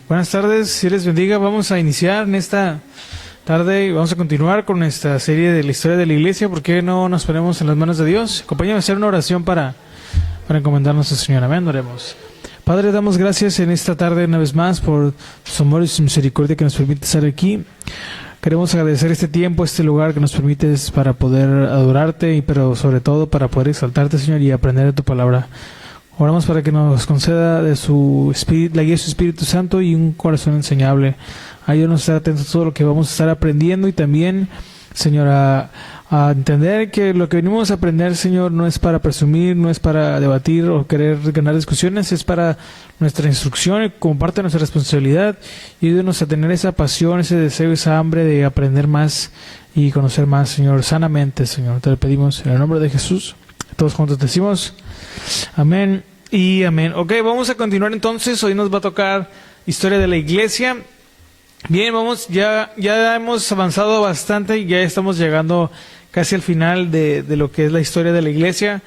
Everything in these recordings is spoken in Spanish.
Buenas tardes, Dios les bendiga. Vamos a iniciar en esta tarde y vamos a continuar con esta serie de la historia de la iglesia. ¿Por qué no nos ponemos en las manos de Dios? Acompáñame a hacer una oración para encomendarnos al Señor. Amén, oremos. Padre, damos gracias en esta tarde una vez más por su amor y su misericordia que nos permite estar aquí. Queremos agradecer este tiempo, este lugar que nos permites para poder adorarte, pero sobre todo para poder exaltarte, Señor, y aprender de tu palabra. Oramos para que nos conceda de su espíritu, la guía de su Espíritu Santo y un corazón enseñable. Ayúdanos a estar atentos a todo lo que vamos a estar aprendiendo y también, Señor, a entender que lo que venimos a aprender, Señor, no es para presumir, no es para debatir o querer ganar discusiones, es para nuestra instrucción como parte de nuestra responsabilidad. Y ayúdanos a tener esa pasión, ese deseo, esa hambre de aprender más y conocer más, Señor, sanamente, Señor. Te lo pedimos en el nombre de Jesús. Todos juntos decimos amén y amén. Ok, vamos a continuar entonces. Hoy nos va a tocar historia de la iglesia. Bien, ya hemos avanzado bastante y ya estamos llegando casi al final de lo que es la historia de la iglesia.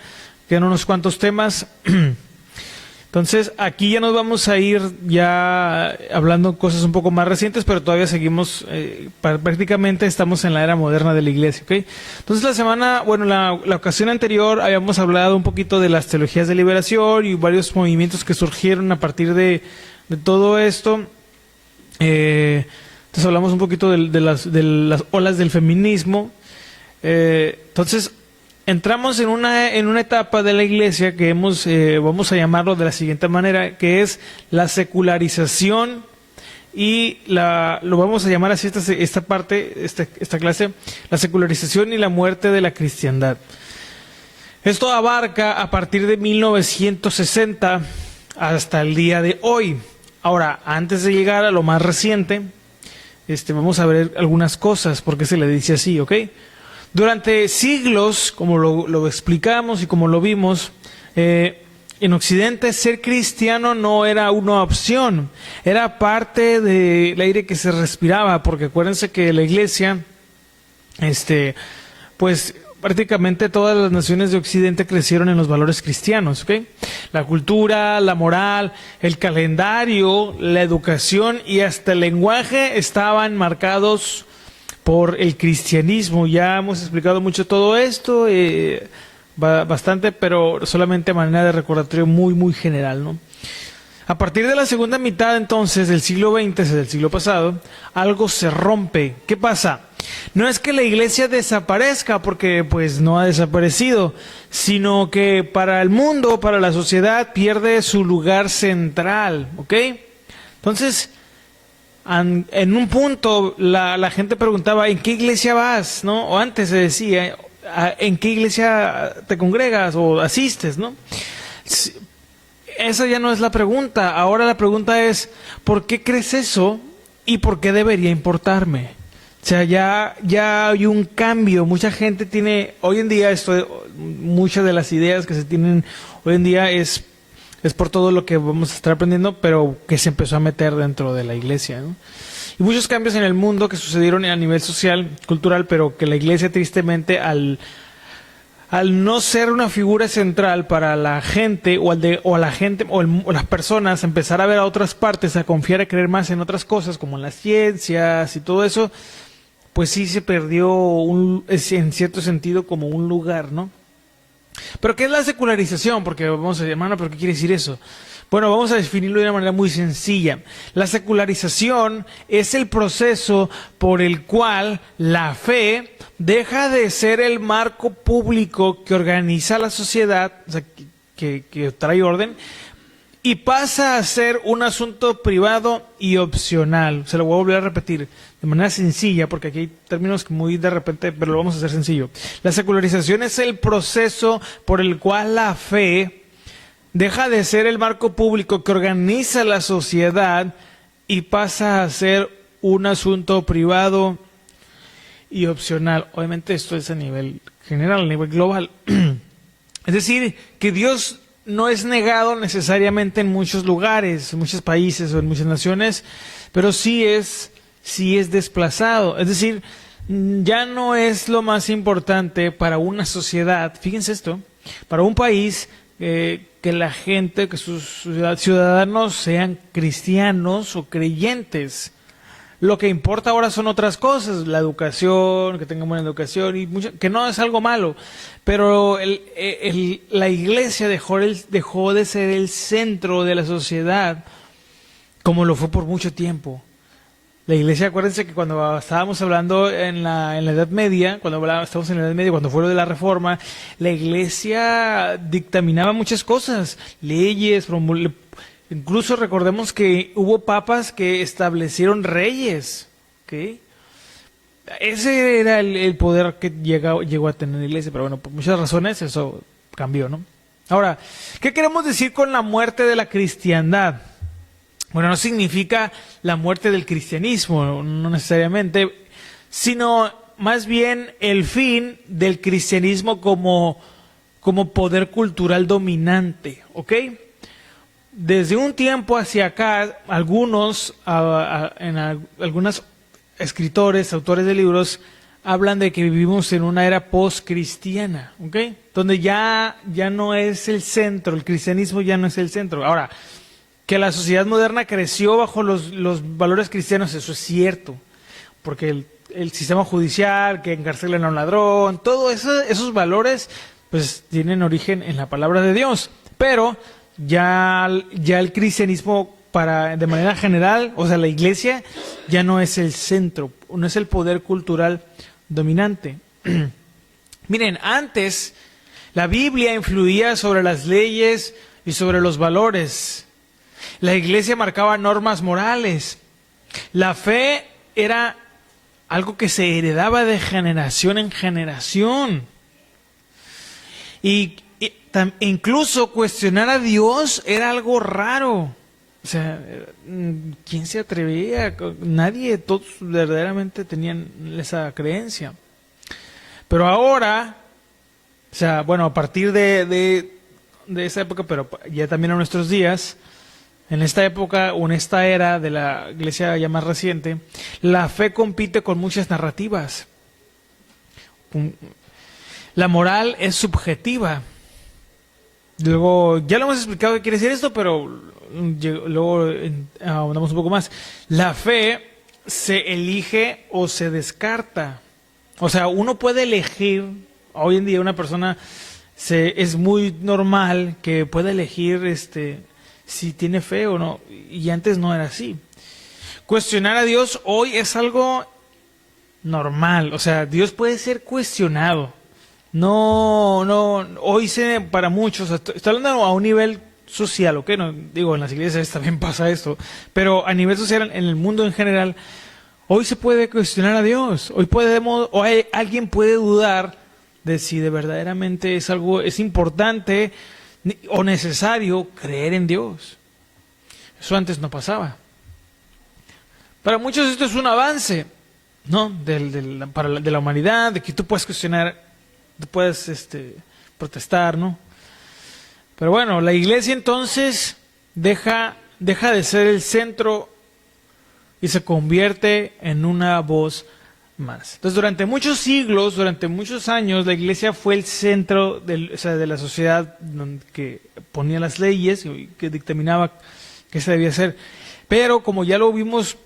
Quedan unos cuantos temas. Entonces, aquí ya nos vamos a ir ya hablando cosas un poco más recientes, pero todavía seguimos, prácticamente estamos en la era moderna de la iglesia, ¿ok? Entonces, la ocasión anterior habíamos hablado un poquito de las teologías de liberación y varios movimientos que surgieron a partir de todo esto. Entonces hablamos un poquito de las olas del feminismo. Entonces entramos en una etapa de la iglesia que vamos a llamarlo de la siguiente manera, que es la secularización, y lo vamos a llamar así esta clase, la secularización y la muerte de la cristiandad. Esto abarca a partir de 1960 hasta el día de hoy. Ahora, antes de llegar a lo más reciente, vamos a ver algunas cosas, porque se le dice así, ¿ok? Durante siglos, como lo explicamos y como lo vimos, en Occidente ser cristiano no era una opción, era parte del aire que se respiraba, porque acuérdense que la iglesia, pues prácticamente todas las naciones de Occidente crecieron en los valores cristianos, ¿ok? La cultura, la moral, el calendario, la educación y hasta el lenguaje estaban marcados por el cristianismo. Ya hemos explicado mucho todo esto, bastante, pero solamente a manera de recordatorio muy, muy general, ¿no? A partir de la segunda mitad, entonces, del siglo XX, del siglo pasado, algo se rompe. ¿Qué pasa? No es que la iglesia desaparezca, porque pues no ha desaparecido, sino que para el mundo, para la sociedad, pierde su lugar central, ¿ok? Entonces, en un punto, la gente preguntaba, ¿en qué iglesia vas? ¿No? O antes se decía, ¿en qué iglesia te congregas o asistes? ¿No? Esa ya no es la pregunta. Ahora la pregunta es, ¿por qué crees eso y por qué debería importarme? O sea, ya hay un cambio. Mucha gente tiene, hoy en día, muchas de las ideas que se tienen hoy en día es por todo lo que vamos a estar aprendiendo, pero que se empezó a meter dentro de la iglesia, ¿no? Y muchos cambios en el mundo que sucedieron a nivel social, cultural, pero que la iglesia tristemente al no ser una figura central para la gente o las personas empezar a ver a otras partes, a confiar, a creer más en otras cosas como en las ciencias y todo eso, pues sí se perdió en cierto sentido como un lugar, ¿no? Pero ¿qué es la secularización? Porque vamos a decir, hermano, ¿pero qué quiere decir eso? Bueno, vamos a definirlo de una manera muy sencilla. La secularización es el proceso por el cual la fe deja de ser el marco público que organiza la sociedad, o sea, que trae orden, y pasa a ser un asunto privado y opcional. Se lo voy a volver a repetir de manera sencilla, porque aquí hay términos muy de repente, pero lo vamos a hacer sencillo. La secularización es el proceso por el cual la fe deja de ser el marco público que organiza la sociedad y pasa a ser un asunto privado y opcional. Obviamente esto es a nivel general, a nivel global. Es decir, que Dios no es negado necesariamente en muchos lugares, en muchos países o en muchas naciones, pero sí es desplazado. Es decir, ya no es lo más importante para una sociedad, fíjense esto, para un país que la gente, que sus ciudadanos sean cristianos o creyentes. Lo que importa ahora son otras cosas, la educación, que tengan buena educación, y que no es algo malo, pero la iglesia dejó de ser el centro de la sociedad como lo fue por mucho tiempo. La iglesia, acuérdense que cuando estábamos hablando en la Edad Media, estábamos en la Edad Media, cuando fue lo de la Reforma, la iglesia dictaminaba muchas cosas, leyes, incluso recordemos que hubo papas que establecieron reyes, ¿ok? Ese era el poder que llegó a tener la iglesia, pero bueno, por muchas razones eso cambió, ¿no? Ahora, ¿qué queremos decir con la muerte de la cristiandad? Bueno, no significa la muerte del cristianismo, no necesariamente, sino más bien el fin del cristianismo como poder cultural dominante, ¿ok? Desde un tiempo hacia acá, algunos escritores, autores de libros, hablan de que vivimos en una era post-cristiana, ¿ok? Donde ya no es el centro, el cristianismo ya no es el centro. Ahora, que la sociedad moderna creció bajo los valores cristianos, eso es cierto, porque el sistema judicial, que encarcelan a un ladrón, todos esos valores pues tienen origen en la palabra de Dios, pero ya el cristianismo de manera general, o sea, la iglesia ya no es el centro, no es el poder cultural dominante. Miren, antes la Biblia influía sobre las leyes y sobre los valores. La iglesia marcaba normas morales. La fe era algo que se heredaba de generación en generación. Y incluso cuestionar a Dios era algo raro. O sea, ¿quién se atrevía? Nadie, todos verdaderamente tenían esa creencia. Pero ahora, o sea, bueno, a partir de esa época, pero ya también a nuestros días, en esta época o en esta era de la iglesia ya más reciente, la fe compite con muchas narrativas. La moral es subjetiva. Luego, ya lo hemos explicado qué quiere decir esto, pero luego ahondamos un poco más. La fe se elige o se descarta. O sea, uno puede elegir, hoy en día una persona es muy normal que pueda elegir si tiene fe o no, y antes no era así. Cuestionar a Dios hoy es algo normal, o sea, Dios puede ser cuestionado. No, hoy para muchos, estoy hablando a un nivel social, ¿ok? No, digo, en las iglesias también pasa esto, pero a nivel social, en el mundo en general, hoy se puede cuestionar a Dios. Alguien puede dudar de si de verdaderamente es importante o necesario creer en Dios. Eso antes no pasaba. Para muchos esto es un avance, ¿no? De la humanidad, de que tú puedes cuestionar, tú puedes protestar, ¿no? Pero bueno, la iglesia entonces deja de ser el centro y se convierte en una voz más. Entonces, durante muchos siglos, durante muchos años, la iglesia fue el centro de la sociedad que ponía las leyes y que dictaminaba qué se debía hacer. Pero como ya lo vimos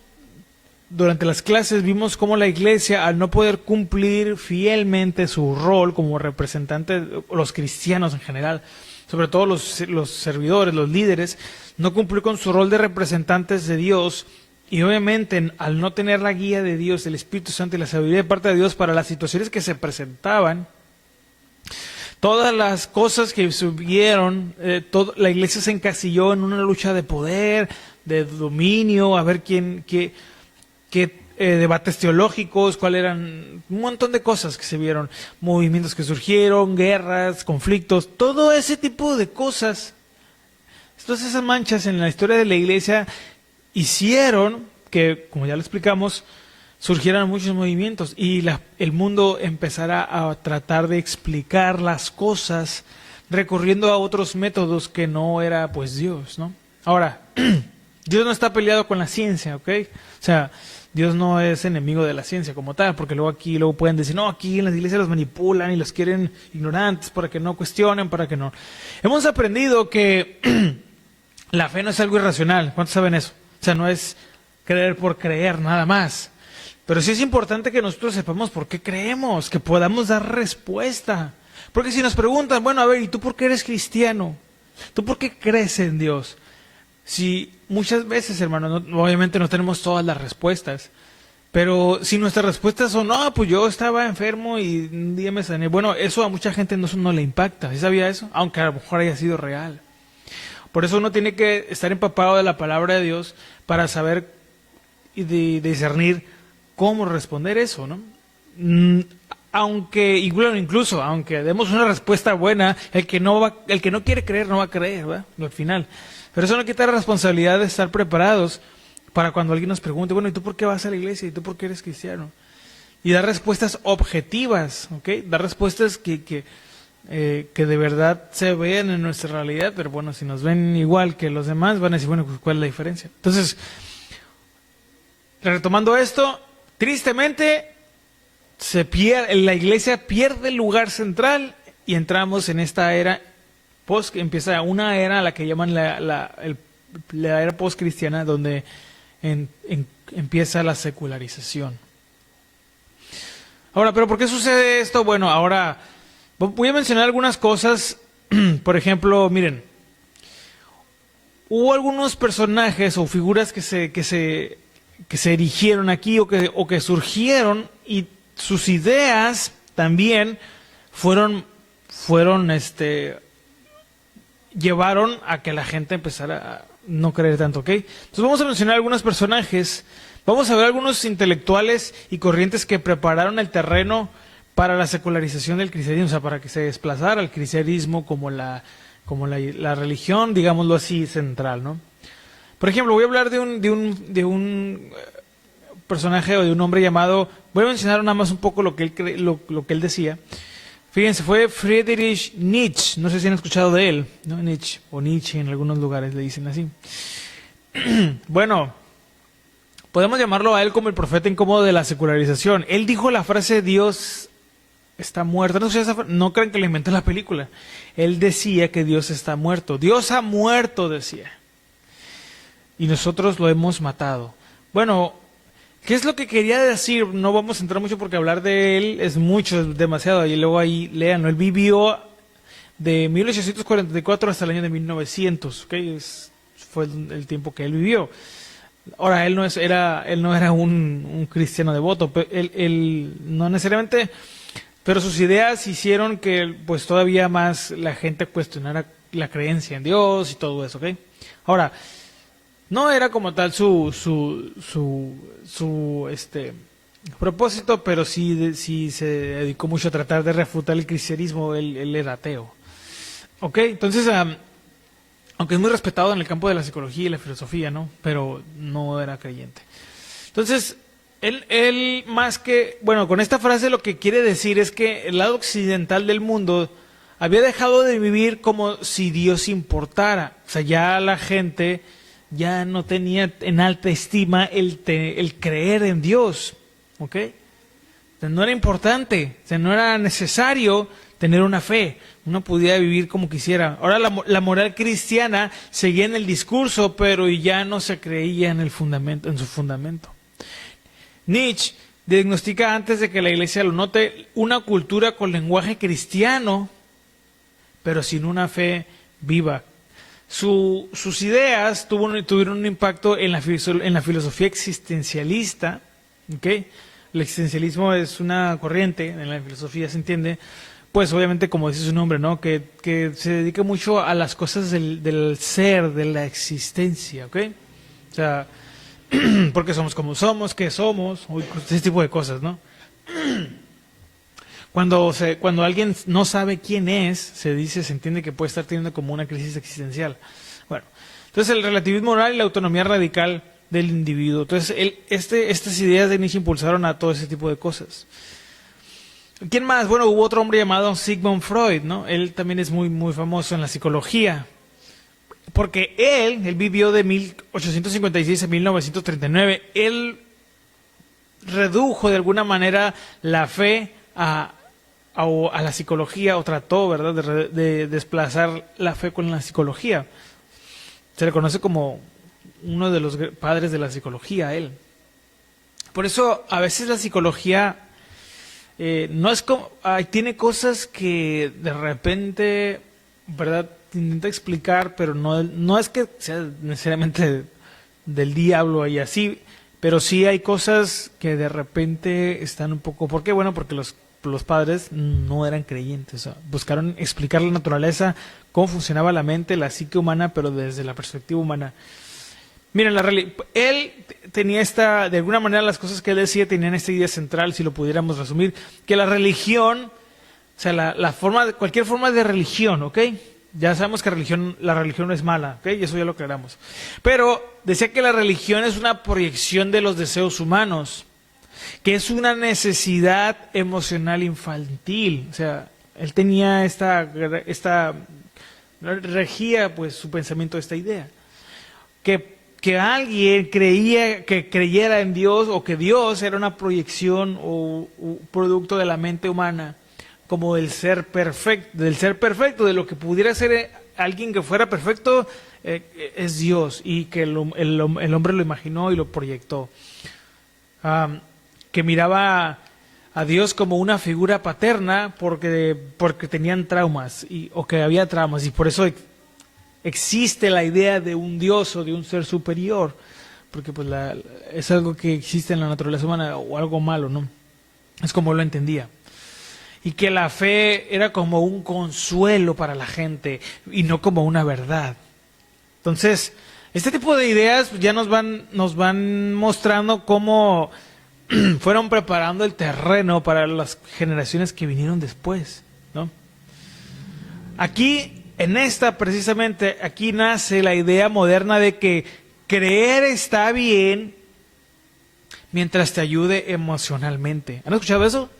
durante las clases, vimos cómo la iglesia, al no poder cumplir fielmente su rol como representante, los cristianos en general, sobre todo los servidores, los líderes, no cumplir con su rol de representantes de Dios. Y obviamente, al no tener la guía de Dios, el Espíritu Santo y la sabiduría de parte de Dios para las situaciones que se presentaban, todas las cosas que subieron, la iglesia se encasilló en una lucha de poder, de dominio, a ver qué debates teológicos, cuáles eran, un montón de cosas que se vieron, movimientos que surgieron, guerras, conflictos, todo ese tipo de cosas. Todas esas manchas en la historia de la iglesia hicieron que, como ya lo explicamos, surgieran muchos movimientos y el mundo empezara a tratar de explicar las cosas recurriendo a otros métodos que no era pues Dios, ¿no? Ahora, Dios no está peleado con la ciencia, ¿ok? O sea, Dios no es enemigo de la ciencia como tal, porque luego pueden decir, no, aquí en las iglesias los manipulan y los quieren ignorantes para que no cuestionen, para que no. Hemos aprendido que la fe no es algo irracional. ¿Cuántos saben eso? O sea, no es creer por creer, nada más. Pero sí es importante que nosotros sepamos por qué creemos, que podamos dar respuesta. Porque si nos preguntan, bueno, a ver, ¿y tú por qué eres cristiano? ¿Tú por qué crees en Dios? Si muchas veces, hermano, obviamente no tenemos todas las respuestas, pero si nuestras respuestas son, no, pues yo estaba enfermo y un día me sané. Bueno, eso a mucha gente no le impacta. ¿Sí sabía eso? Aunque a lo mejor haya sido real. Por eso uno tiene que estar empapado de la palabra de Dios para saber y discernir cómo responder eso, ¿no? Aunque, incluso, aunque demos una respuesta buena, el que no quiere creer no va a creer, ¿verdad? Al final. Pero eso no quita la responsabilidad de estar preparados para cuando alguien nos pregunte, bueno, ¿y tú por qué vas a la iglesia? ¿Y tú por qué eres cristiano? Y dar respuestas objetivas, ¿ok? Dar respuestas que de verdad se vean en nuestra realidad, pero bueno, si nos ven igual que los demás, van a decir, bueno, pues, ¿cuál es la diferencia? Entonces, retomando esto, tristemente, la iglesia pierde el lugar central y entramos en esta era empieza una era a la que llaman la era post-cristiana, donde empieza la secularización. Ahora, ¿pero por qué sucede esto? Bueno, ahora voy a mencionar algunas cosas. Por ejemplo, miren, hubo algunos personajes o figuras que se erigieron aquí o que surgieron, y sus ideas también llevaron a que la gente empezara a no creer tanto, ¿ok? Entonces vamos a mencionar algunos personajes, vamos a ver algunos intelectuales y corrientes que prepararon el terreno para la secularización del cristianismo, o sea, para que se desplazara el cristianismo como la religión, digámoslo así, central, ¿no? Por ejemplo, voy a hablar de un personaje o de un hombre llamado, voy a mencionar nada más un poco lo que él decía. Fíjense, fue Friedrich Nietzsche, no sé si han escuchado de él, ¿no? Nietzsche, o Nietzsche en algunos lugares le dicen así. Bueno, podemos llamarlo a él como el profeta incómodo de la secularización. Él dijo la frase Dios está muerto. No crean que le inventó la película. Él decía que Dios está muerto. Dios ha muerto, decía. Y nosotros lo hemos matado. Bueno, ¿qué es lo que quería decir? No vamos a entrar mucho porque hablar de él es mucho, es demasiado. Y luego ahí léanlo. Él vivió de 1844 hasta el año de 1900. ¿Okay? Fue el tiempo que él vivió. Ahora, él no era un cristiano devoto. Él no necesariamente, pero sus ideas hicieron que pues todavía más la gente cuestionara la creencia en Dios y todo eso. ¿Okay? Ahora, no era como tal su propósito, pero sí se dedicó mucho a tratar de refutar el cristianismo. Él era ateo. ¿Ok? Entonces, aunque es muy respetado en el campo de la psicología y la filosofía, ¿no? Pero no era creyente. Entonces, él más que, bueno, con esta frase lo que quiere decir es que el lado occidental del mundo había dejado de vivir como si Dios importara. O sea, ya la gente ya no tenía en alta estima el creer en Dios, ¿ok? O sea, no era importante, o sea, no era necesario tener una fe, uno podía vivir como quisiera. Ahora la moral cristiana seguía en el discurso, pero ya no se creía en su fundamento. Nietzsche diagnostica, antes de que la iglesia lo note, una cultura con lenguaje cristiano, pero sin una fe viva. Sus ideas tuvieron un impacto en la filosofía existencialista. ¿Okay? El existencialismo es una corriente en la filosofía, se entiende, pues obviamente como dice su nombre, ¿no? Que se dedica mucho a las cosas del ser, de la existencia, ¿ok? O sea, porque somos como somos, qué somos, ese tipo de cosas, ¿no? Cuando alguien no sabe quién es, se entiende que puede estar teniendo como una crisis existencial. Bueno, entonces el relativismo moral y la autonomía radical del individuo. Entonces, estas ideas de Nietzsche impulsaron a todo ese tipo de cosas. ¿Quién más? Bueno, hubo otro hombre llamado Sigmund Freud, ¿no? Él también es muy, muy famoso en la psicología. Porque él vivió de 1856 a 1939, él redujo de alguna manera la fe a la psicología, o trató, ¿verdad?, de desplazar la fe con la psicología. Se le conoce como uno de los padres de la psicología, él. Por eso a veces la psicología no es como, tiene cosas que de repente, ¿verdad?, intenta explicar, pero no es que sea necesariamente del diablo y así, pero sí hay cosas que de repente están un poco... ¿Por qué? Bueno, porque los padres no eran creyentes, o sea, buscaron explicar la naturaleza, cómo funcionaba la mente, la psique humana, pero desde la perspectiva humana. Miren, él tenía de alguna manera las cosas que él decía tenían esta idea central, si lo pudiéramos resumir, que la religión, o sea, cualquier forma de religión, ¿ok? Ya sabemos que la religión no es mala, ¿ok? Y eso ya lo aclaramos. Pero decía que la religión es una proyección de los deseos humanos, que es una necesidad emocional infantil. O sea, él tenía regía pues su pensamiento esta idea. Que alguien creyera en Dios, o que Dios era una proyección o producto de la mente humana, como del ser perfecto, de lo que pudiera ser alguien que fuera perfecto, es Dios, y que el hombre lo imaginó y lo proyectó. Que miraba a Dios como una figura paterna porque tenían traumas, o que había traumas, y por eso existe la idea de un Dios o de un ser superior, porque pues es algo que existe en la naturaleza humana, o algo malo, ¿no? Es como lo entendía. Y que la fe era como un consuelo para la gente y no como una verdad. Entonces, este tipo de ideas ya nos van mostrando cómo fueron preparando el terreno para las generaciones que vinieron después, ¿no? Precisamente, aquí nace la idea moderna de que creer está bien mientras te ayude emocionalmente. ¿Han escuchado eso?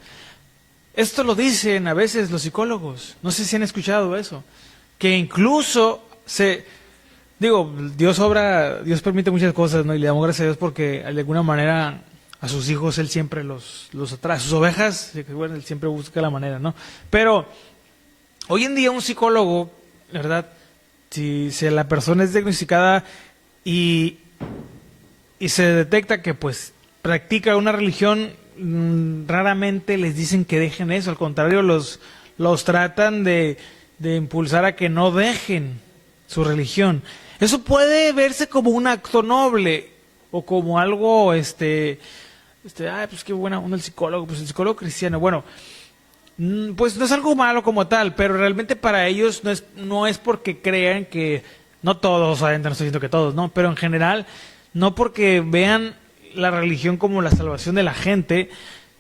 Esto lo dicen a veces los psicólogos. No sé si han escuchado eso. Que incluso Dios permite muchas cosas, ¿no? Y le damos gracias a Dios porque de alguna manera a sus hijos Él siempre los atrae. Sus ovejas, bueno, Él siempre busca la manera, ¿no? Pero hoy en día un psicólogo, ¿verdad?, si la persona es diagnosticada y se detecta que pues practica una religión, raramente les dicen que dejen eso. Al contrario, los tratan de impulsar a que no dejen su religión. Eso puede verse como un acto noble, o como algo, pues qué buena onda el psicólogo cristiano. Bueno, pues no es algo malo como tal, pero realmente para ellos no es porque crean que, no todos, obviamente no estoy diciendo que todos, no, pero en general, no porque vean la religión como la salvación de la gente,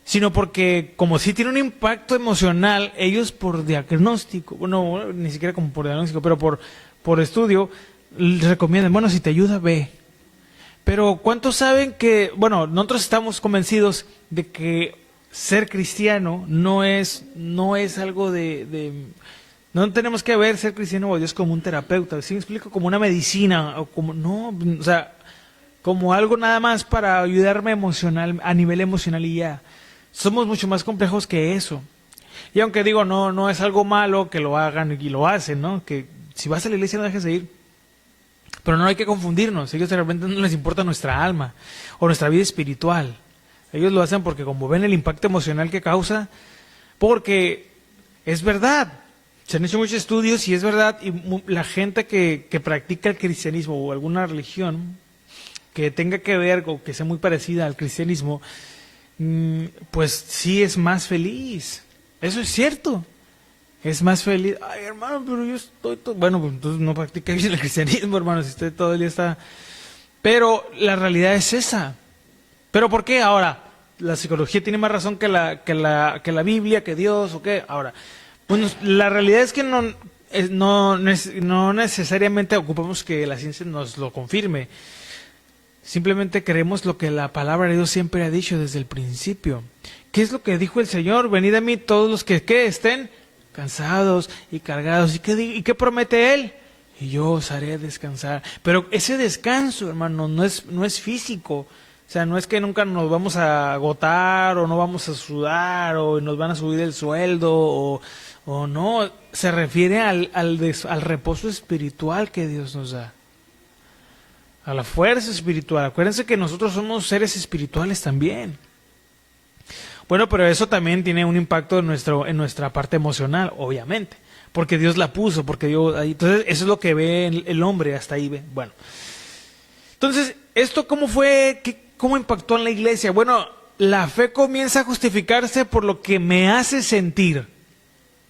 sino porque como sí tiene un impacto emocional, ellos por diagnóstico, bueno, ni siquiera como por diagnóstico, pero por estudio, les recomiendan, bueno, si te ayuda, ve. Pero ¿cuántos saben que, bueno, nosotros estamos convencidos de que ser cristiano no es algo no tenemos que ver ser cristiano o Dios como un terapeuta, ¿sí me explico? Como una medicina, o o sea, como algo nada más para ayudarme a nivel emocional y ya. Somos mucho más complejos que eso. Y aunque digo, no es algo malo que lo hagan y lo hacen, ¿no? Que si vas a la iglesia no dejes de ir. Pero no hay que confundirnos. Ellos de repente no les importa nuestra alma o nuestra vida espiritual. Ellos lo hacen porque como ven el impacto emocional que causa, porque es verdad. Se han hecho muchos estudios y es verdad. Y la gente que practica el cristianismo o alguna religión que tenga que ver o que sea muy parecida al cristianismo, pues sí es más feliz. Eso es cierto. Es más feliz. Ay, hermano, pero yo estoy bueno, pues entonces no practica bien el cristianismo, hermano, si usted todo el día está... Pero la realidad es esa. ¿Pero por qué? Ahora, la psicología tiene más razón que la Biblia, que Dios, ¿o qué? Ahora, bueno, la realidad es que no necesariamente ocupamos que la ciencia nos lo confirme. Simplemente creemos lo que la palabra de Dios siempre ha dicho desde el principio. ¿Qué es lo que dijo el Señor? Venid a mí todos los que estén cansados y cargados. ¿Y qué promete Él? y yo os haré descansar. Pero ese descanso, hermano, no es físico. O sea, no es que nunca nos vamos a agotar o no vamos a sudar o nos van a subir el sueldo o no. Se refiere al reposo espiritual que Dios nos da. A la fuerza espiritual. Acuérdense que nosotros somos seres espirituales también. Bueno, pero eso también tiene un impacto en nuestra parte emocional, obviamente. Porque Dios la puso, porque Dios... Entonces, eso es lo que ve el hombre, hasta ahí ve. Bueno. Entonces, ¿esto cómo fue? ¿Cómo impactó en la iglesia? Bueno, la fe comienza a justificarse por lo que me hace sentir.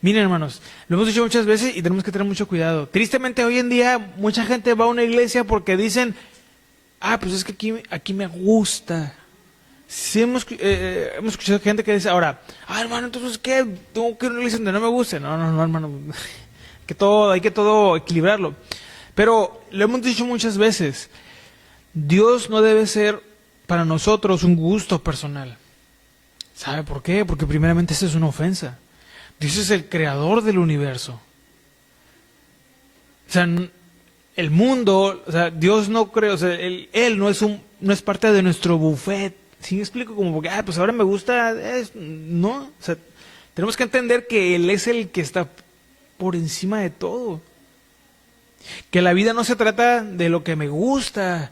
Miren, hermanos, lo hemos dicho muchas veces y tenemos que tener mucho cuidado. Tristemente, hoy en día, mucha gente va a una iglesia porque dicen, pues es que aquí me gusta. Sí, hemos escuchado gente que dice, ahora, hermano, entonces, ¿qué? ¿Tengo que ir a una iglesia donde no me guste? No, hermano, hay que todo equilibrarlo. Pero lo hemos dicho muchas veces, Dios no debe ser para nosotros un gusto personal. ¿Sabe por qué? Porque primeramente eso es una ofensa. Dios es el creador del universo. O sea, el mundo, o sea, Dios no creó, o sea, Él no es parte de nuestro buffet. ¿Sí me explico? Como porque, pues ahora me gusta, no. O sea, tenemos que entender que Él es el que está por encima de todo. Que la vida no se trata de lo que me gusta.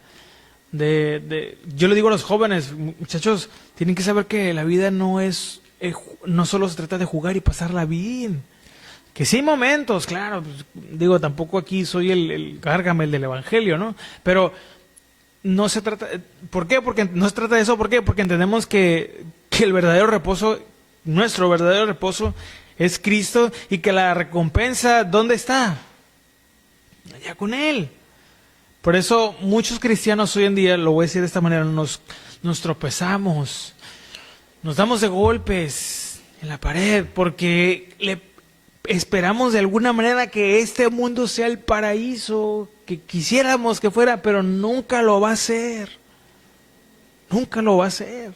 Yo le digo a los jóvenes, muchachos, tienen que saber que la vida no solo se trata de jugar y pasarla bien. Que sí hay momentos, claro, pues, digo, tampoco aquí soy el Gárgamel del evangelio, ¿no? Pero no se trata, ¿por qué? Porque no se trata de eso, ¿por qué? Porque entendemos que el verdadero reposo, nuestro verdadero reposo es Cristo y que la recompensa, ¿dónde está? Allá con Él. Por eso muchos cristianos hoy en día, lo voy a decir de esta manera, nos tropezamos, nos damos de golpes en la pared porque esperamos de alguna manera que este mundo sea el paraíso que quisiéramos que fuera, pero nunca lo va a ser. Nunca lo va a ser.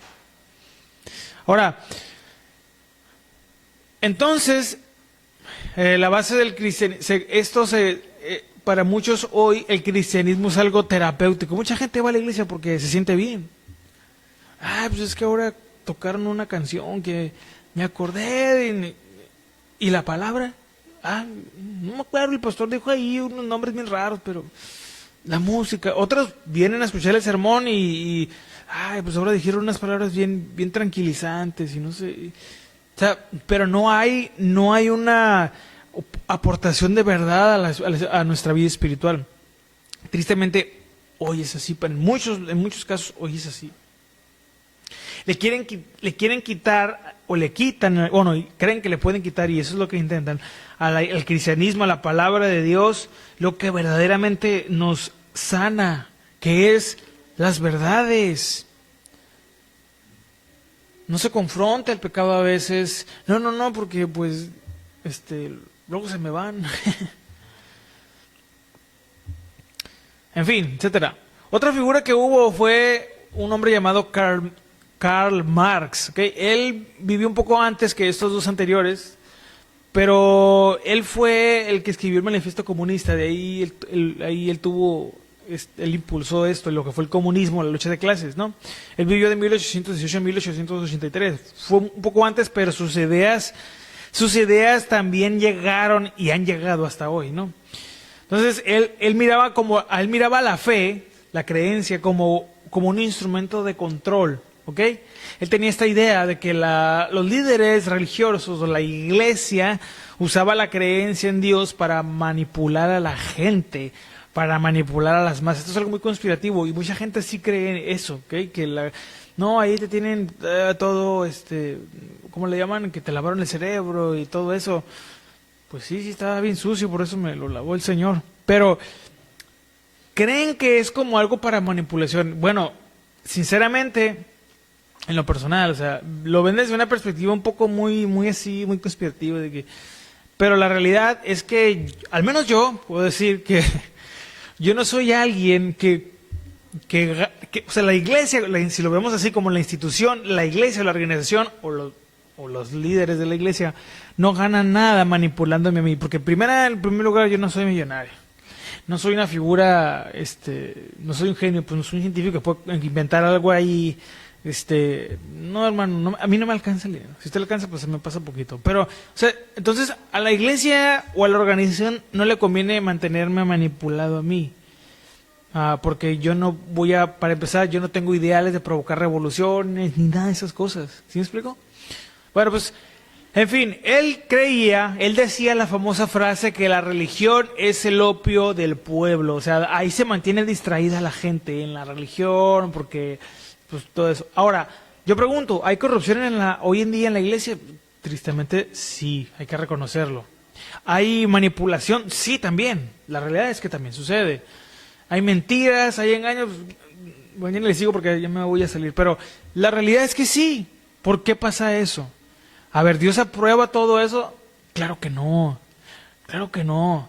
Ahora, entonces, la base del cristianismo, para muchos hoy el cristianismo es algo terapéutico. Mucha gente va a la iglesia porque se siente bien. Pues es que ahora tocaron una canción que me acordé y la palabra. No me acuerdo, el pastor dijo ahí unos nombres bien raros, pero la música. Otros vienen a escuchar el sermón y pues ahora dijeron unas palabras bien tranquilizantes y no sé. O sea, pero no hay una aportación de verdad a nuestra vida espiritual. Tristemente, hoy es así, pero en muchos casos hoy es así. Le quieren quitar o le quitan, y creen que le pueden quitar, y eso es lo que intentan, al cristianismo, a la palabra de Dios, lo que verdaderamente nos sana, que es las verdades. No se confronta el pecado a veces. No, porque pues, luego se me van. En fin, etcétera. Otra figura que hubo fue un hombre llamado Karl Marx. ¿Okay? Él vivió un poco antes que estos dos anteriores, pero él fue el que escribió el Manifiesto Comunista. De ahí él impulsó esto, lo que fue el comunismo, la lucha de clases, ¿no? Él vivió de 1818 a 1883. Fue un poco antes, pero sus ideas también llegaron y han llegado hasta hoy, ¿no? Entonces, él miraba la fe, la creencia, como un instrumento de control, ¿ok? Él tenía esta idea de que los líderes religiosos o la iglesia usaba la creencia en Dios para manipular a la gente, para manipular a las masas. Esto es algo muy conspirativo y mucha gente sí cree en eso, ¿ok? Ahí te tienen todo, ¿cómo le llaman? Que te lavaron el cerebro y todo eso. Pues sí, estaba bien sucio, por eso me lo lavó el Señor. Pero creen que es como algo para manipulación. Bueno, sinceramente, en lo personal, o sea, lo ven desde una perspectiva un poco muy así, muy conspirativa. Pero la realidad es que, al menos yo puedo decir que yo no soy alguien que o sea, la iglesia, si lo vemos así como la institución, la iglesia, la organización o los líderes de la iglesia no ganan nada manipulándome a mí, porque en primer lugar yo no soy millonario. no soy una figura, no soy un genio, pues no soy un científico que puede inventar algo ahí. No, hermano, a mí no me alcanza el dinero. Si usted le alcanza, pues se me pasa poquito. Pero, o sea, entonces a la iglesia o a la organización no le conviene mantenerme manipulado a mí. Porque yo no voy para empezar, yo no tengo ideales de provocar revoluciones ni nada de esas cosas. ¿Sí me explico? Bueno, pues, en fin, él decía la famosa frase que la religión es el opio del pueblo. O sea, ahí se mantiene distraída la gente en la religión, porque, pues, todo eso. Ahora, yo pregunto, ¿hay corrupción hoy en día en la iglesia? Tristemente, sí, hay que reconocerlo. ¿Hay manipulación? Sí, también. La realidad es que también sucede. Hay mentiras, hay engaños. Mañana les sigo porque ya me voy a salir. Pero la realidad es que sí. ¿Por qué pasa eso? A ver, ¿Dios aprueba todo eso? Claro que no. Claro que no.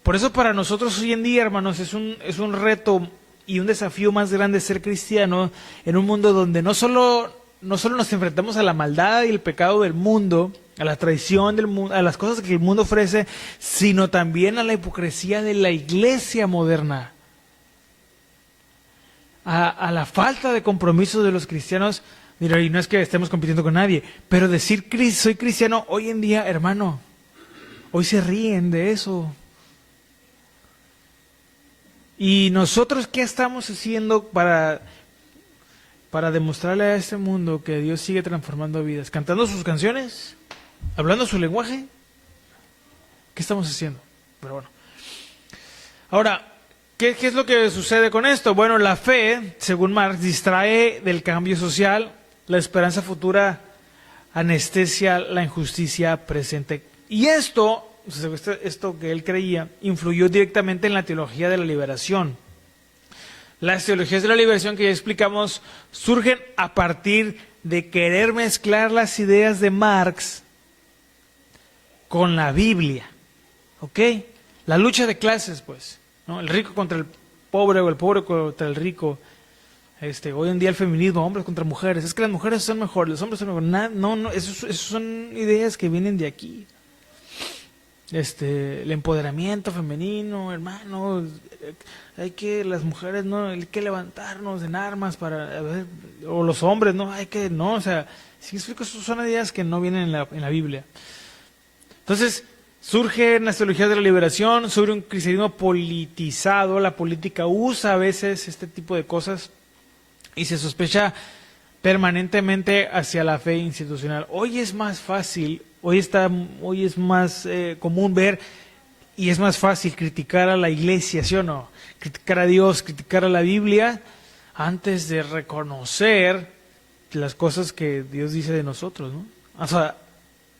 Por eso para nosotros hoy en día, hermanos, es un reto y un desafío más grande ser cristiano en un mundo donde no solo nos enfrentamos a la maldad y el pecado del mundo, a la traición del mundo, a las cosas que el mundo ofrece, sino también a la hipocresía de la iglesia moderna, a la falta de compromiso de los cristianos. Mira, y no es que estemos compitiendo con nadie, pero decir soy cristiano hoy en día, hermano, hoy se ríen de eso. ¿Y nosotros qué estamos haciendo para demostrarle a este mundo que Dios sigue transformando vidas? ¿Cantando sus canciones? ¿Hablando su lenguaje? ¿Qué estamos haciendo? Pero bueno. Ahora, ¿qué es lo que sucede con esto? Bueno, la fe, según Marx, distrae del cambio social, la esperanza futura anestesia la injusticia presente. Y esto que él creía, influyó directamente en la teología de la liberación. Las teologías de la liberación que ya explicamos surgen a partir de querer mezclar las ideas de Marx con la Biblia. ¿Ok? La lucha de clases, pues, ¿no? El rico contra el pobre o el pobre contra el rico. Hoy en día el feminismo, hombres contra mujeres. Es que las mujeres son mejores, los hombres son mejores. No, esos son ideas que vienen de aquí. El empoderamiento femenino, hermano, las mujeres hay que levantarnos en armas o los hombres, o sea, si explico, son ideas que no vienen en la Biblia. Entonces, surge las teologías de la liberación, sobre un cristianismo politizado, la política usa a veces este tipo de cosas y se sospecha permanentemente hacia la fe institucional. Hoy es más fácil, hoy es más común ver y es más fácil criticar a la iglesia, ¿sí o no? Criticar a Dios, criticar a la Biblia, antes de reconocer las cosas que Dios dice de nosotros, ¿no? O sea,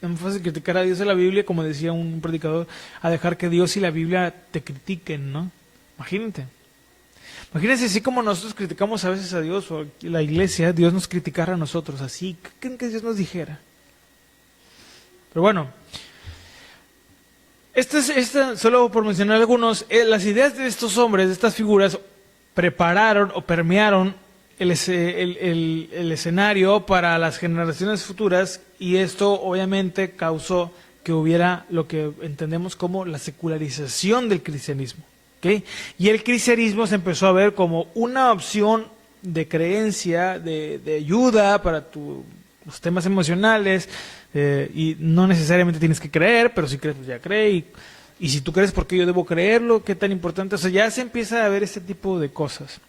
es más fácil criticar a Dios y a la Biblia, como decía un predicador, a dejar que Dios y la Biblia te critiquen, ¿no? Imagínense, así como nosotros criticamos a veces a Dios o a la iglesia, Dios nos criticara a nosotros así. ¿Qué creen que Dios nos dijera? Pero bueno, solo por mencionar algunos, las ideas de estos hombres, de estas figuras, prepararon o permearon el escenario para las generaciones futuras, y esto obviamente causó que hubiera lo que entendemos como la secularización del cristianismo. ¿Okay? Y el cristianismo se empezó a ver como una opción de creencia, de ayuda para los temas emocionales, y no necesariamente tienes que creer, pero si crees, pues ya cree, y si tú crees, ¿por qué yo debo creerlo? ¿Qué tan importante? O sea, ya se empieza a ver este tipo de cosas.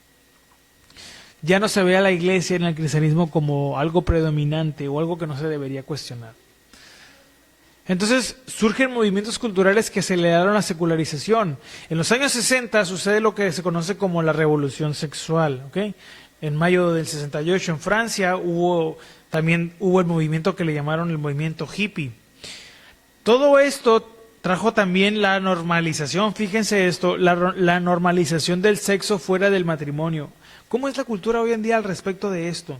Ya no se ve a la iglesia en el cristianismo como algo predominante o algo que no se debería cuestionar. Entonces surgen movimientos culturales que aceleraron la secularización. En los años 60 sucede lo que se conoce como la revolución sexual. ¿Okay? En mayo del 68 en Francia hubo el movimiento que le llamaron el movimiento hippie. Todo esto trajo también la normalización, fíjense esto, la normalización del sexo fuera del matrimonio. ¿Cómo es la cultura hoy en día al respecto de esto?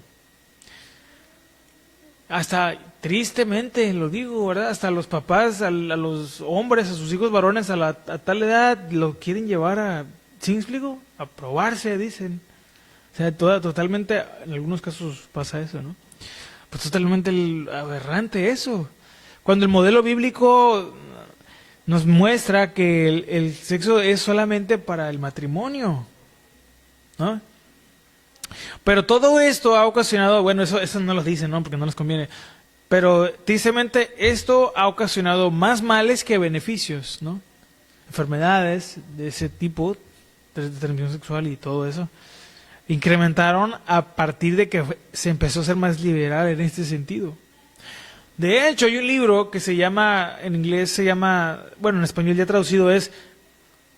Hasta tristemente lo digo, ¿verdad? Hasta los papás, a los hombres, a sus hijos varones a tal edad lo quieren llevar a, ¿sí me explico? A probarse, dicen. O sea, totalmente, en algunos casos pasa eso, ¿no? Pues totalmente aberrante eso. Cuando el modelo bíblico nos muestra que el sexo es solamente para el matrimonio, ¿no? Pero todo esto ha ocasionado, bueno, eso no lo dicen, ¿no? Porque no les conviene. Pero tristemente esto ha ocasionado más males que beneficios, ¿no? Enfermedades de ese tipo, de transmisión sexual y todo eso, incrementaron a partir de que se empezó a ser más liberal en este sentido. De hecho, hay un libro que se llama, en inglés se llama, bueno, en español ya traducido es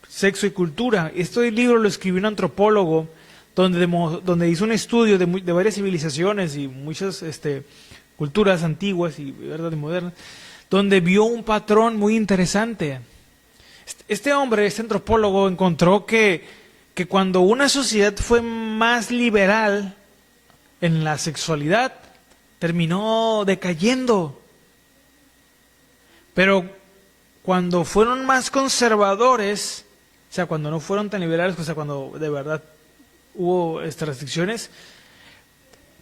Sexo y Cultura. Este libro lo escribió un antropólogo donde hizo un estudio de varias civilizaciones y muchas culturas antiguas y verdad y modernas, donde vio un patrón muy interesante. Este hombre, este antropólogo, encontró que cuando una sociedad fue más liberal en la sexualidad, terminó decayendo. Pero cuando fueron más conservadores, o sea, cuando no fueron tan liberales, o sea, cuando de verdad hubo estas restricciones,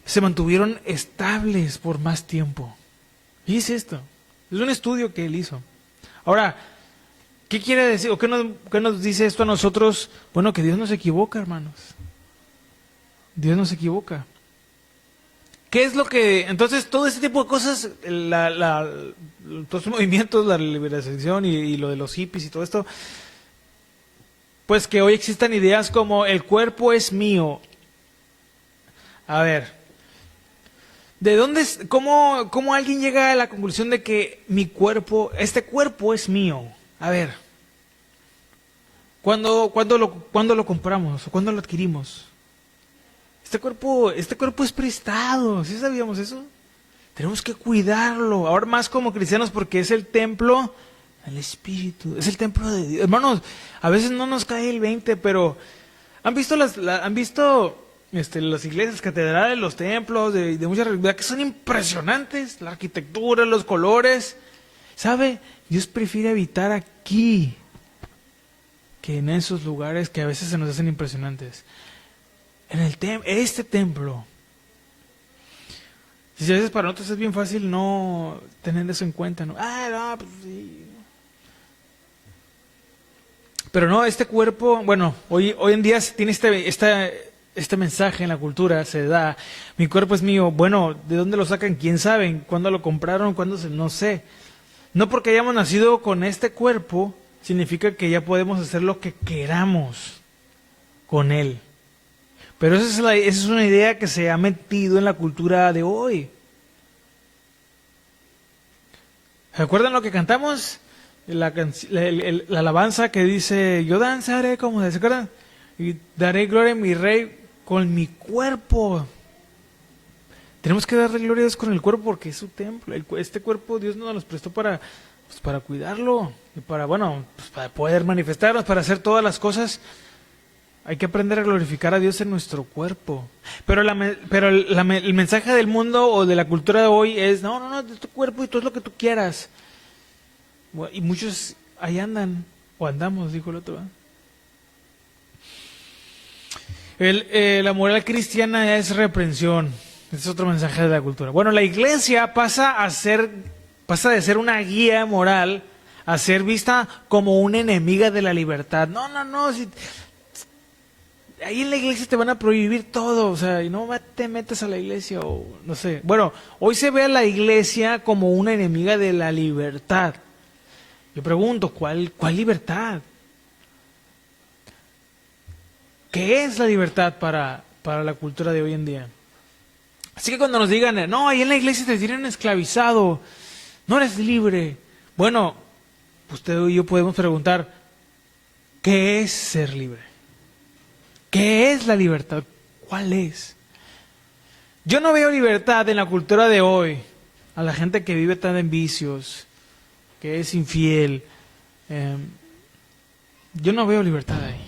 se mantuvieron estables por más tiempo. Y es esto. Es un estudio que él hizo. Ahora, ¿qué quiere decir? ¿O qué nos dice esto a nosotros? Bueno, que Dios no se equivoca, hermanos. Dios no se equivoca. ¿Qué es lo que...? Entonces, todo este tipo de cosas, todos los movimientos, la liberación y lo de los hippies y todo esto, pues que hoy existan ideas como el cuerpo es mío. A ver, ¿de dónde, cómo alguien llega a la conclusión de que este cuerpo es mío? A ver, ¿cuándo lo compramos o cuándo lo adquirimos? Este cuerpo es prestado, ¿sí sabíamos eso? Tenemos que cuidarlo, ahora más como cristianos porque es el templo del Espíritu, es el templo de Dios. Hermanos, a veces no nos cae el 20, pero ¿han visto las iglesias, catedrales, los templos de mucha religión que son impresionantes? La arquitectura, los colores. ¿Sabe? Dios prefiere habitar aquí que en esos lugares que a veces se nos hacen impresionantes. En este templo. Si a veces para nosotros es bien fácil no tener eso en cuenta, ¿no? No, pues sí. Pero no, este cuerpo, bueno, hoy en día se tiene este mensaje en la cultura, se da, mi cuerpo es mío. Bueno, ¿de dónde lo sacan? ¿Quién sabe? ¿Cuándo lo compraron? No sé. No porque hayamos nacido con este cuerpo, significa que ya podemos hacer lo que queramos con él. Pero esa es una idea que se ha metido en la cultura de hoy. ¿Recuerdan lo que cantamos? La alabanza que dice, yo danzaré como ¿se acuerdan? Y daré gloria a mi rey con mi cuerpo. Tenemos que darle gloria a Dios con el cuerpo porque es su templo. Este cuerpo Dios nos lo prestó para cuidarlo y para poder manifestarnos, para hacer todas las cosas. Hay que aprender a glorificar a Dios en nuestro cuerpo. Pero el mensaje del mundo o de la cultura de hoy es, no, de tu cuerpo y todo es lo que tú quieras. Y muchos ahí andan, o andamos, dijo el otro. La moral cristiana es reprensión. Ese es otro mensaje de la cultura. Bueno, la iglesia pasa de ser una guía moral a ser vista como una enemiga de la libertad. No. Ahí en la iglesia te van a prohibir todo, o sea, y no te metes a la iglesia o no sé. Bueno, hoy se ve a la iglesia como una enemiga de la libertad. Yo pregunto, ¿cuál libertad? ¿Qué es la libertad para la cultura de hoy en día? Así que cuando nos digan, no, ahí en la iglesia te tienen esclavizado, no eres libre. Bueno, usted y yo podemos preguntar, ¿qué es ser libre? ¿Qué es la libertad? ¿Cuál es? Yo no veo libertad en la cultura de hoy. A la gente que vive tan en vicios, que es infiel. Yo no veo libertad ahí.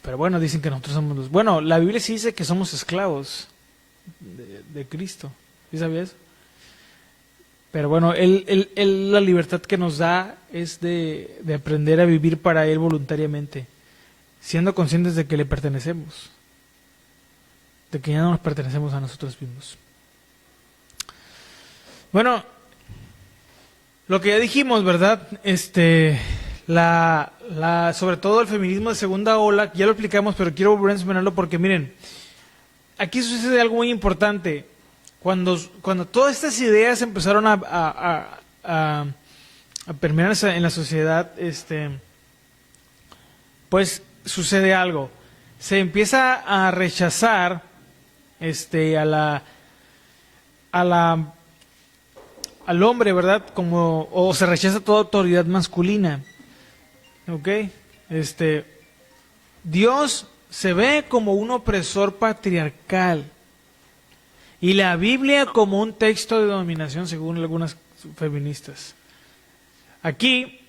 Pero bueno, dicen que nosotros somos los... Bueno, la Biblia sí dice que somos esclavos de Cristo. ¿Sí sabías? Pero bueno, la libertad que nos da es de aprender a vivir para Él voluntariamente, siendo conscientes de que le pertenecemos, de que ya no nos pertenecemos a nosotros mismos. Bueno, Lo que ya dijimos, ¿verdad? Sobre todo el feminismo de segunda ola, ya lo explicamos, pero quiero volver a mencionarlo porque miren, aquí sucede algo muy importante. Cuando todas estas ideas empezaron a permear en la sociedad, pues sucede algo. Se empieza a rechazar al hombre, ¿verdad? O se rechaza toda autoridad masculina. ¿Ok? Dios se ve como un opresor patriarcal y la Biblia como un texto de dominación, según algunas feministas. Aquí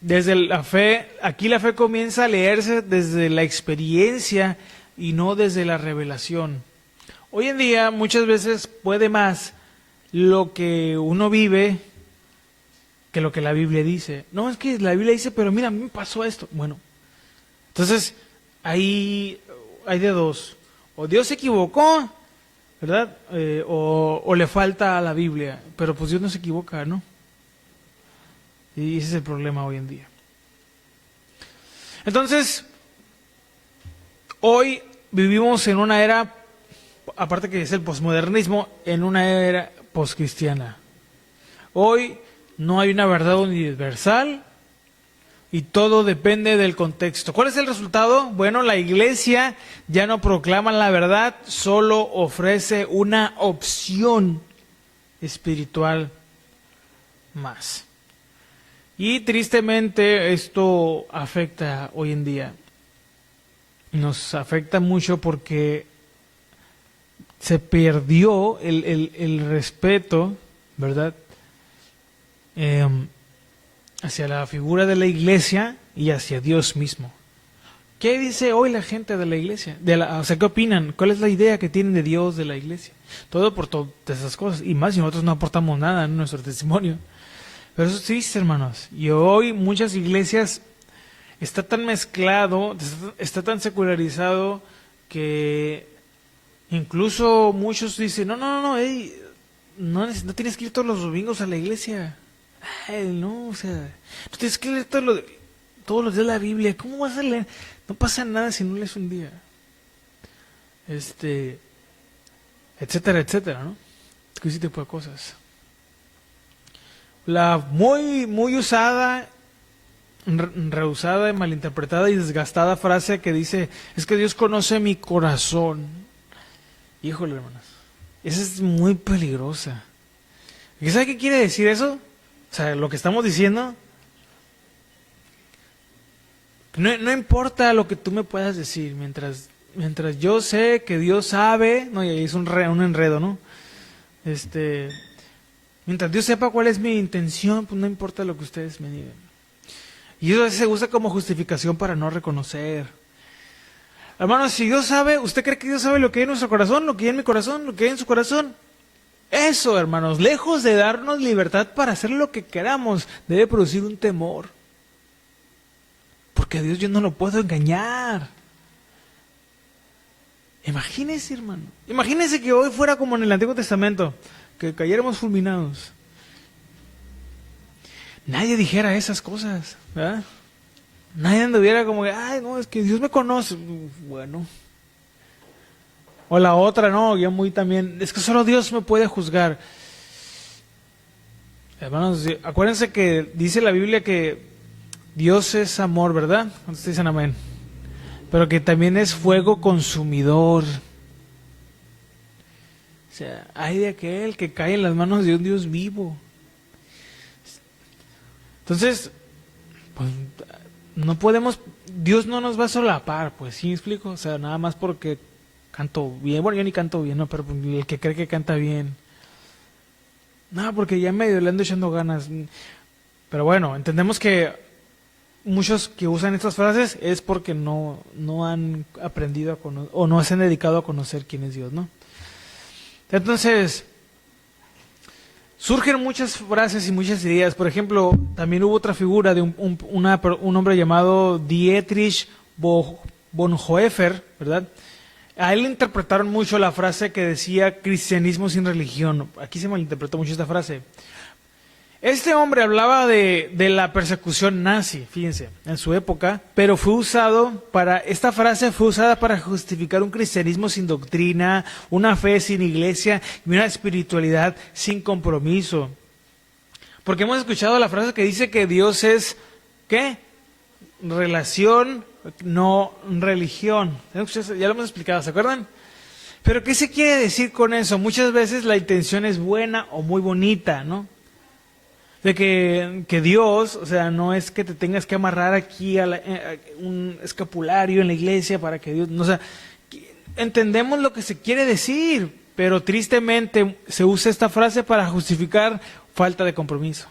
la fe comienza a leerse desde la experiencia y no desde la revelación. Hoy en día muchas veces puede más lo que uno vive que lo que la Biblia dice. No, es que la Biblia dice, pero mira, a mí me pasó esto. Bueno, entonces ahí hay de dos. O Dios se equivocó, ¿verdad? O le falta a la Biblia. Pero pues Dios no se equivoca, ¿no? Y ese es el problema hoy en día. Entonces, hoy vivimos en una era, aparte que es el posmodernismo, en una era poscristiana. Hoy no hay una verdad universal y todo depende del contexto. ¿Cuál es el resultado? Bueno, la iglesia ya no proclama la verdad, solo ofrece una opción espiritual más. Y tristemente esto afecta hoy en día. Nos afecta mucho porque se perdió el respeto, ¿verdad? Hacia la figura de la iglesia y hacia Dios mismo. ¿Qué dice hoy la gente de la iglesia? O sea, ¿qué opinan? ¿Cuál es la idea que tienen de Dios, de la iglesia? Todo por todas esas cosas. Y más si nosotros no aportamos nada en nuestro testimonio. Pero eso es triste, hermanos. Y hoy muchas iglesias está tan mezclado, está tan secularizado que incluso muchos dicen, no, no tienes que ir todos los domingos a la iglesia. No, o sea, no tienes que leer todos los días la Biblia. ¿Cómo vas a leer? No pasa nada si no lees un día. Etcétera, etcétera, ¿no? Ese tipo de cosas. La muy usada, rehusada, malinterpretada y desgastada frase que dice, es que Dios conoce mi corazón. Híjole, hermanos, esa es muy peligrosa. ¿Y sabe qué quiere decir eso? O sea, lo que estamos diciendo, no importa lo que tú me puedas decir, mientras yo sé que Dios sabe, no, y ahí es un enredo, ¿no? Mientras Dios sepa cuál es mi intención, pues no importa lo que ustedes me digan. Y eso se usa como justificación para no reconocer. Hermanos, si Dios sabe, ¿usted cree que Dios sabe lo que hay en nuestro corazón, lo que hay en mi corazón, lo que hay en su corazón? Eso, hermanos, lejos de darnos libertad para hacer lo que queramos, debe producir un temor. Porque a Dios yo no lo puedo engañar. Imagínese, hermano. Imagínese que hoy fuera como en el Antiguo Testamento, que cayéramos fulminados. Nadie dijera esas cosas, ¿verdad? Nadie anduviera como que, ay, no, es que Dios me conoce. Bueno. O la otra, no, yo muy también, es que solo Dios me puede juzgar. Hermanos, acuérdense que dice la Biblia que Dios es amor, ¿verdad? ¿Cuántos dicen amén? Pero que también es fuego consumidor. O sea, hay de aquel que cae en las manos de un Dios vivo. Entonces, pues, no podemos, Dios no nos va a solapar, pues, ¿sí me explico? O sea, nada más porque canto bien, bueno, yo ni canto bien, no, pero el que cree que canta bien. No, porque ya medio le ando echando ganas. Pero bueno, entendemos que muchos que usan estas frases es porque no han aprendido a conocer, o no se han dedicado a conocer quién es Dios, ¿no? Entonces, surgen muchas frases y muchas ideas. Por ejemplo, también hubo otra figura de un hombre llamado Dietrich Bonhoeffer, ¿verdad? A él le interpretaron mucho la frase que decía cristianismo sin religión. Aquí se malinterpretó mucho esta frase. Este hombre hablaba de la persecución nazi, fíjense, en su época, pero esta frase fue usada para justificar un cristianismo sin doctrina, una fe sin iglesia y una espiritualidad sin compromiso. Porque hemos escuchado la frase que dice que Dios es, ¿qué? Relación, no religión. Ya lo hemos explicado, ¿se acuerdan? Pero ¿qué se quiere decir con eso? Muchas veces la intención es buena o muy bonita, ¿no? De que Dios, o sea, no es que te tengas que amarrar aquí a un escapulario en la iglesia para que Dios, no, o sea, entendemos lo que se quiere decir, pero tristemente se usa esta frase para justificar falta de compromiso,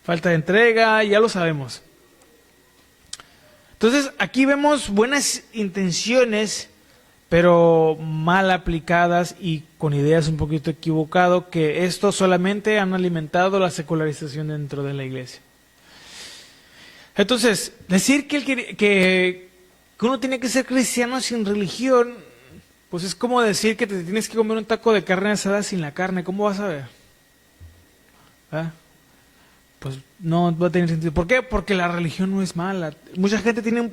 falta de entrega, ya lo sabemos. Entonces, aquí vemos buenas intenciones, pero mal aplicadas y con ideas un poquito equivocadas, que esto solamente han alimentado la secularización dentro de la iglesia. Entonces, decir que uno tiene que ser cristiano sin religión, pues es como decir que te tienes que comer un taco de carne asada sin la carne. ¿Cómo vas a ver? ¿Ah? Pues no va a tener sentido. ¿Por qué? Porque la religión no es mala. Mucha gente tiene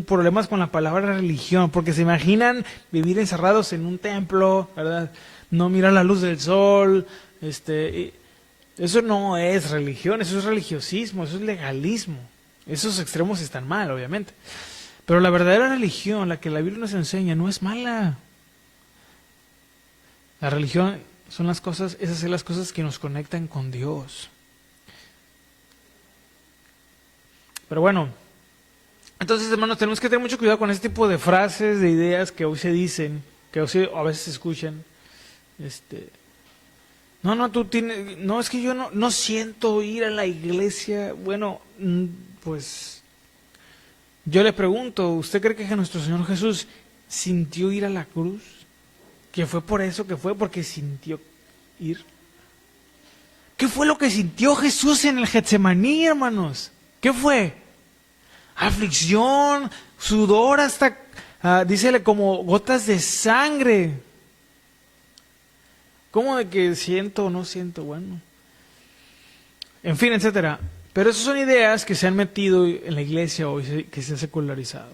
problemas con la palabra religión, porque se imaginan vivir encerrados en un templo, ¿verdad? No mirar la luz del sol. Eso no es religión, eso es religiosismo, eso es legalismo. Esos extremos están mal, obviamente. Pero la verdadera religión, la que la Biblia nos enseña, no es mala. La religión son esas son las cosas que nos conectan con Dios. Pero bueno, entonces, hermanos, tenemos que tener mucho cuidado con este tipo de frases, de ideas que hoy se dicen, que hoy a veces se escuchan. No, es que yo no siento ir a la iglesia. Bueno, pues yo le pregunto, ¿usted cree que nuestro Señor Jesús sintió ir a la cruz? ¿Que fue por eso que fue? Porque sintió ir. ¿Qué fue lo que sintió Jesús en el Getsemaní, hermanos? ¿Qué fue? Aflicción, sudor hasta, dícele, como gotas de sangre. ¿Cómo de que siento o no siento? Bueno. En fin, etcétera. Pero esas son ideas que se han metido en la iglesia hoy, que se han secularizado.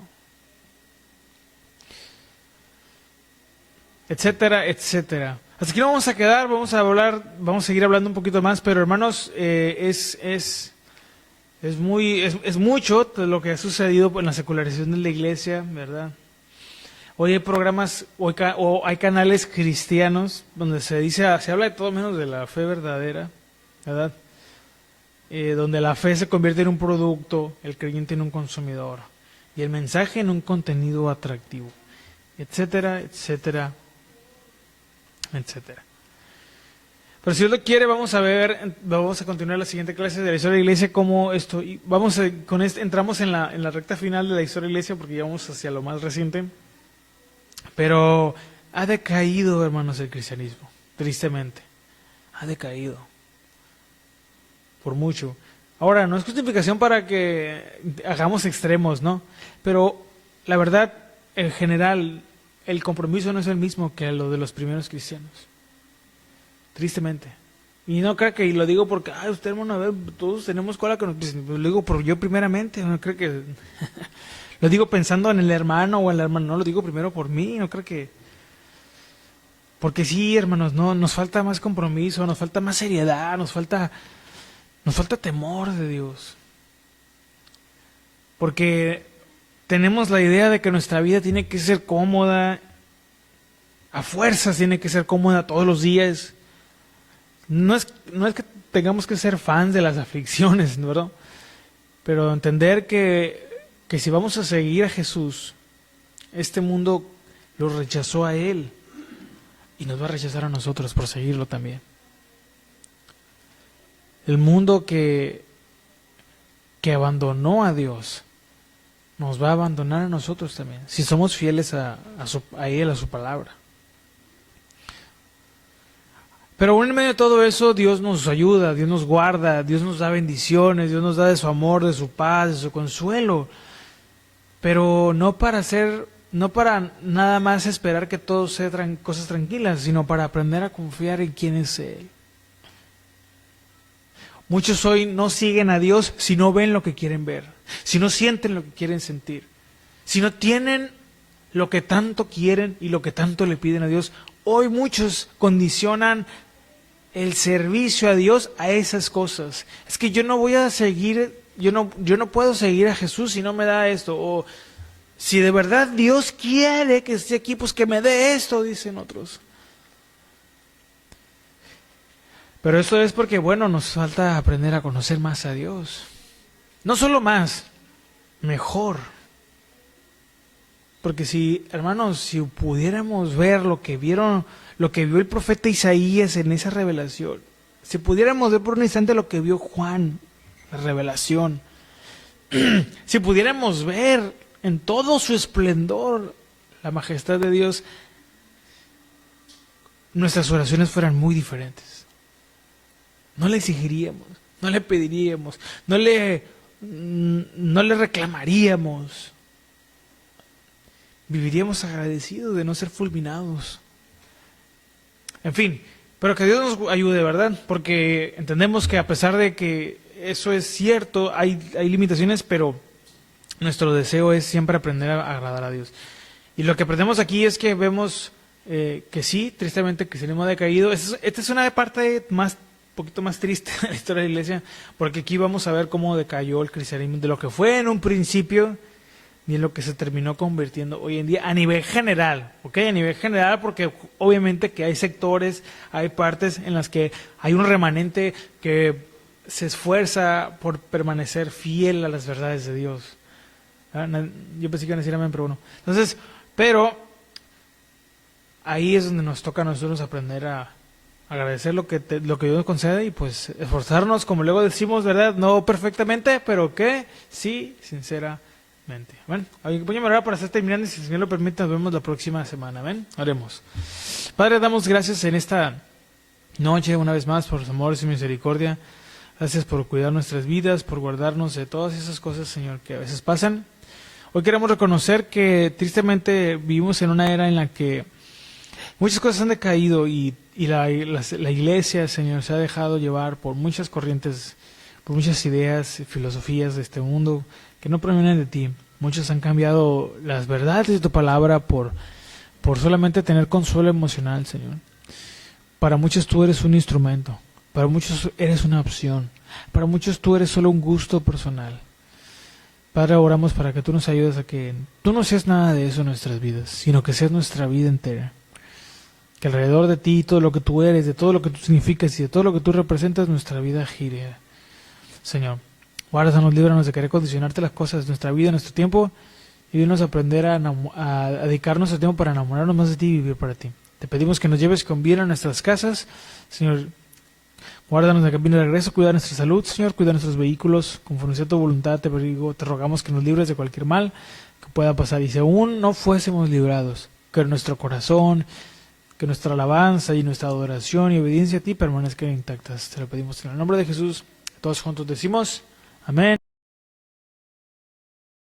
Etcétera, etcétera. Así que no vamos a quedar, vamos a seguir hablando un poquito más, pero hermanos, es mucho lo que ha sucedido en la secularización de la iglesia, ¿verdad? Hoy hay programas, o hay canales cristianos donde se habla de todo menos de la fe verdadera, ¿verdad? Donde la fe se convierte en un producto, el creyente en un consumidor, y el mensaje en un contenido atractivo, etcétera, etcétera, etcétera. Pero si Dios lo quiere, vamos a continuar la siguiente clase de la historia de la iglesia, como esto, y entramos en la recta final de la historia de la iglesia, porque ya vamos hacia lo más reciente. Pero ha decaído, hermanos, el cristianismo, tristemente. Ha decaído. Por mucho. Ahora, no es justificación para que hagamos extremos, ¿no? Pero la verdad, en general, el compromiso no es el mismo que lo de los primeros cristianos. Tristemente. Y no creo que, y lo digo porque, usted, hermano, a ver, todos tenemos cola con lo digo por yo primeramente, no creo que lo digo pensando en el hermano o en la hermana, no lo digo primero por mí, no creo que, porque sí, hermanos, no, nos falta más compromiso, nos falta más seriedad, nos falta temor de Dios. Porque tenemos la idea de que nuestra vida tiene que ser cómoda, a fuerzas tiene que ser cómoda todos los días. No es que tengamos que ser fans de las aflicciones, ¿verdad? Pero entender que si vamos a seguir a Jesús, este mundo lo rechazó a Él y nos va a rechazar a nosotros por seguirlo también. El mundo que abandonó a Dios nos va a abandonar a nosotros también, si somos fieles a Él, a su palabra. Pero aún en medio de todo eso, Dios nos ayuda, Dios nos guarda, Dios nos da bendiciones, Dios nos da de su amor, de su paz, de su consuelo. Pero no para nada más esperar que todo sea cosas tranquilas, sino para aprender a confiar en quién es Él. Muchos hoy no siguen a Dios si no ven lo que quieren ver, si no sienten lo que quieren sentir, si no tienen lo que tanto quieren y lo que tanto le piden a Dios. Hoy muchos condicionan el servicio a Dios a esas cosas. Es que yo no voy a seguir, yo no puedo seguir a Jesús si no me da esto. O si de verdad Dios quiere que esté aquí, pues que me dé esto, dicen otros. Pero esto es porque, bueno, nos falta aprender a conocer más a Dios. No solo más, mejor. Porque si, hermanos, si pudiéramos ver lo que vio el profeta Isaías en esa revelación, si pudiéramos ver por un instante lo que vio Juan, la revelación, si pudiéramos ver en todo su esplendor la majestad de Dios, nuestras oraciones fueran muy diferentes. No le exigiríamos, no le pediríamos, no le reclamaríamos. Viviríamos agradecidos de no ser fulminados. En fin, pero que Dios nos ayude, ¿verdad? Porque entendemos que a pesar de que eso es cierto, hay limitaciones, pero nuestro deseo es siempre aprender a agradar a Dios. Y lo que aprendemos aquí es que vemos que sí, tristemente, el cristianismo ha decaído. Esta es una parte poquito más triste de la historia de la iglesia, porque aquí vamos a ver cómo decayó el cristianismo de lo que fue en un principio y en lo que se terminó convirtiendo hoy en día a nivel general, ¿ok? A nivel general, porque obviamente que hay sectores, hay partes en las que hay un remanente que se esfuerza por permanecer fiel a las verdades de Dios. Yo pensé que iban a decir amén, pero bueno. Entonces, pero ahí es donde nos toca a nosotros aprender a agradecer lo que Dios nos concede y pues esforzarnos, como luego decimos, ¿verdad? No perfectamente, pero que sí, sinceramente. Bueno, acompáñame a orar para estar terminando y si el Señor lo permite, nos vemos la próxima semana. ¿Ven? Oremos. Padre, damos gracias en esta noche una vez más por su amor y su misericordia. Gracias por cuidar nuestras vidas, por guardarnos de todas esas cosas, Señor, que a veces pasan. Hoy queremos reconocer que tristemente vivimos en una era en la que muchas cosas han decaído y la iglesia, Señor, se ha dejado llevar por muchas corrientes, por muchas ideas, filosofías de este mundo que no provienen de ti. Muchos han cambiado las verdades de tu palabra por solamente tener consuelo emocional, Señor. Para muchos tú eres un instrumento, para muchos eres una opción, para muchos tú eres solo un gusto personal. Padre, oramos para que tú nos ayudes a que tú no seas nada de eso en nuestras vidas, sino que seas nuestra vida entera. Que alrededor de ti, todo lo que tú eres, de todo lo que tú significas y de todo lo que tú representas, nuestra vida gire. Señor, guárdanos, líbranos de querer condicionarte las cosas de nuestra vida, nuestro tiempo, y dinos a aprender a dedicar nuestro tiempo para enamorarnos más de ti y vivir para ti. Te pedimos que nos lleves con bien a nuestras casas. Señor, guárdanos de camino de regreso, cuida nuestra salud, Señor, cuida nuestros vehículos, conforme sea tu voluntad, te rogamos que nos libres de cualquier mal que pueda pasar. Y si aún no fuésemos librados, que nuestro corazón, que nuestra alabanza y nuestra adoración y obediencia a ti permanezcan intactas. Te lo pedimos en el nombre de Jesús. Todos juntos decimos amén.